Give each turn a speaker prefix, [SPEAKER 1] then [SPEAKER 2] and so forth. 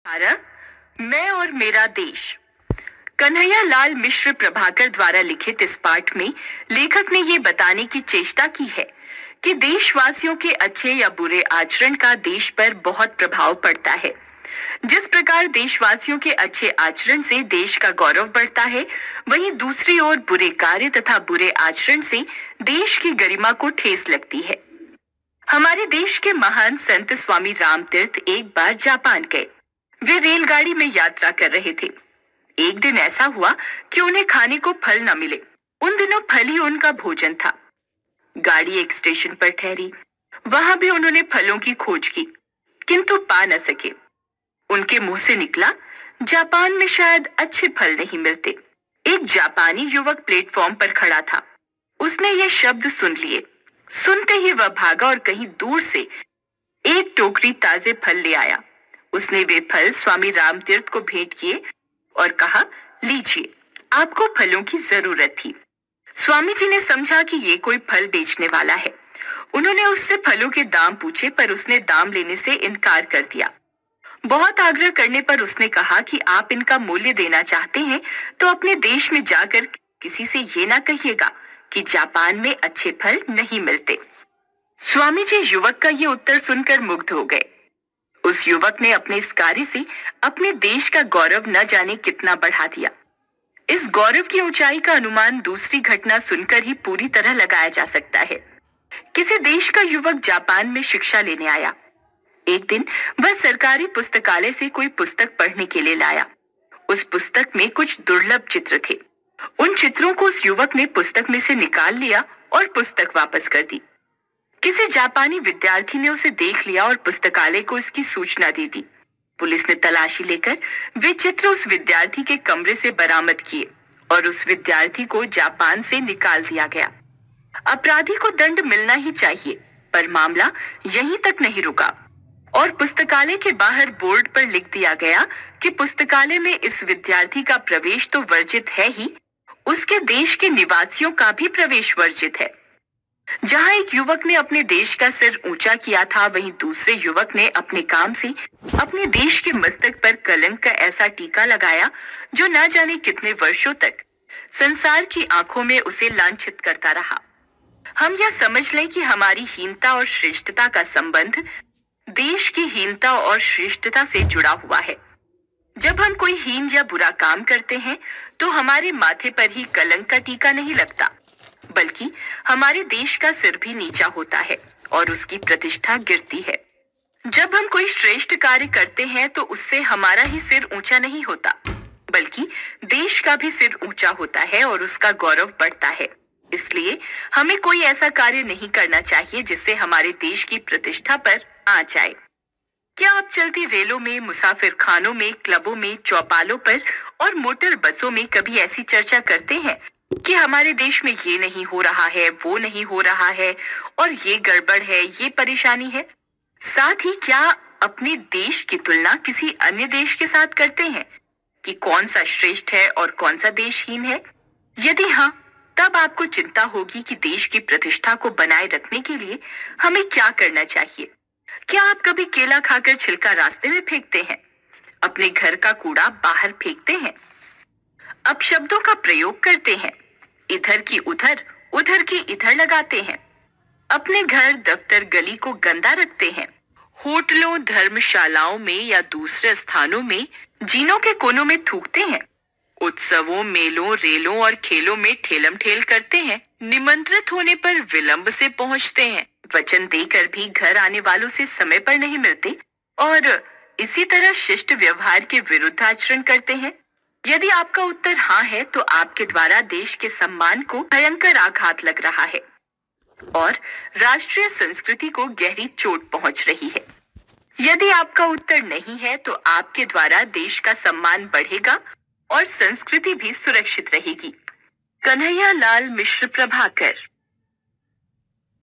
[SPEAKER 1] भारत, मैं और मेरा देश। कन्हैया लाल मिश्र प्रभाकर द्वारा लिखित इस पाठ में लेखक ने ये बताने की चेष्टा की है कि देशवासियों के अच्छे या बुरे आचरण का देश पर बहुत प्रभाव पड़ता है। जिस प्रकार देशवासियों के अच्छे आचरण से देश का गौरव बढ़ता है, वहीं दूसरी ओर बुरे कार्य तथा बुरे आचरण से देश की गरिमा को ठेस लगती है। हमारे देश के महान संत स्वामी रामतीर्थ एक बार जापान गए। वे रेलगाड़ी में यात्रा कर रहे थे। एक दिन ऐसा हुआ कि उन्हें खाने को फल न मिले। उन दिनों फल ही उनका भोजन था। गाड़ी एक स्टेशन पर ठहरी। वहां भी उन्होंने फलों की खोज की, किंतु पा न सके। उनके मुंह से निकला, जापान में शायद अच्छे फल नहीं मिलते। एक जापानी युवक प्लेटफॉर्म पर खड़ा था। उसने ये शब्द सुन लिए। सुनते ही वह भागा और कहीं दूर से एक टोकरी ताजे फल ले आया। उसने वे फल स्वामी रामतीर्थ को भेंट किए और कहा, लीजिए, आपको फलों की जरूरत थी। स्वामी जी ने समझा कि ये कोई फल बेचने वाला है। उन्होंने उससे फलों के दाम पूछे, पर उसने दाम लेने से इनकार कर दिया। बहुत आग्रह करने पर उसने कहा कि आप इनका मूल्य देना चाहते हैं तो अपने देश में जाकर किसी से ये ना कहिएगा कि जापान में अच्छे फल नहीं मिलते। स्वामी जी युवक का ये उत्तर सुनकर मुग्ध हो गए। उस युवक ने अपने इस कार्य से अपने देश का गौरव न जाने कितना बढ़ा दिया। इस गौरव की ऊंचाई का अनुमान दूसरी घटना सुनकर ही पूरी तरह लगाया जा सकता है। किसी देश का युवक जापान में शिक्षा लेने आया। एक दिन वह सरकारी पुस्तकालय से कोई पुस्तक पढ़ने के लिए लाया। उस पुस्तक में कुछ दुर्लभ चित्र थे। उन चित्रों को उस युवक ने पुस्तक में से निकाल लिया और पुस्तक वापस कर दी। किसी जापानी विद्यार्थी ने उसे देख लिया और पुस्तकालय को इसकी सूचना दे दी। पुलिस ने तलाशी लेकर वे चित्र उस विद्यार्थी के कमरे से बरामद किए और उस विद्यार्थी को जापान से निकाल दिया गया। अपराधी को दंड मिलना ही चाहिए, पर मामला यहीं तक नहीं रुका और पुस्तकालय के बाहर बोर्ड पर लिख दिया गया कि पुस्तकालय में इस विद्यार्थी का प्रवेश तो वर्जित है ही, उसके देश के निवासियों का भी प्रवेश वर्जित है। जहां एक युवक ने अपने देश का सिर ऊंचा किया था, वहीं दूसरे युवक ने अपने काम से अपने देश के मस्तक पर कलंक का ऐसा टीका लगाया जो न जाने कितने वर्षों तक संसार की आंखों में उसे लांछित करता रहा। हम यह समझ लें कि हमारी हीनता और श्रेष्ठता का संबंध देश की हीनता और श्रेष्ठता से जुड़ा हुआ है। जब हम कोई हीन या बुरा काम करते हैं तो हमारे माथे पर ही कलंक का टीका नहीं लगता, बल्कि हमारे देश का सिर भी नीचा होता है और उसकी प्रतिष्ठा गिरती है। जब हम कोई श्रेष्ठ कार्य करते हैं तो उससे हमारा ही सिर ऊंचा नहीं होता, बल्कि देश का भी सिर ऊंचा होता है और उसका गौरव बढ़ता है। इसलिए हमें कोई ऐसा कार्य नहीं करना चाहिए जिससे हमारे देश की प्रतिष्ठा पर आंच आए। क्या आप चलती रेलों में, मुसाफिर खानों में, क्लबों में, चौपालों पर और मोटर बसों में कभी ऐसी चर्चा करते हैं कि हमारे देश में ये नहीं हो रहा है, वो नहीं हो रहा है और ये गड़बड़ है, ये परेशानी है? साथ ही क्या अपने देश की तुलना किसी अन्य देश के साथ करते हैं कि कौन सा श्रेष्ठ है और कौन सा देशहीन है? यदि हाँ, तब आपको चिंता होगी कि देश की प्रतिष्ठा को बनाए रखने के लिए हमें क्या करना चाहिए। क्या आप कभी केला खाकर छिलका रास्ते में फेंकते हैं? अपने घर का कूड़ा बाहर फेंकते हैं? अपशब्दों का प्रयोग करते हैं? इधर की उधर, उधर की इधर लगाते हैं? अपने घर, दफ्तर, गली को गंदा रखते हैं? होटलों, धर्मशालाओं में या दूसरे स्थानों में जीनों के कोनों में थूकते हैं? उत्सवों, मेलों, रेलों और खेलों में ठेलम ठेल करते हैं? निमंत्रित होने पर विलंब से पहुंचते हैं? वचन देकर भी घर आने वालों से समय पर नहीं मिलते और इसी तरह शिष्ट व्यवहार के विरुद्ध आचरण करते हैं? यदि आपका उत्तर हाँ है तो आपके द्वारा देश के सम्मान को भयंकर आघात लग रहा है और राष्ट्रीय संस्कृति को गहरी चोट पहुंच रही है। यदि आपका उत्तर नहीं है तो आपके द्वारा देश का सम्मान बढ़ेगा और संस्कृति भी सुरक्षित रहेगी। कन्हैया लाल मिश्र प्रभाकर।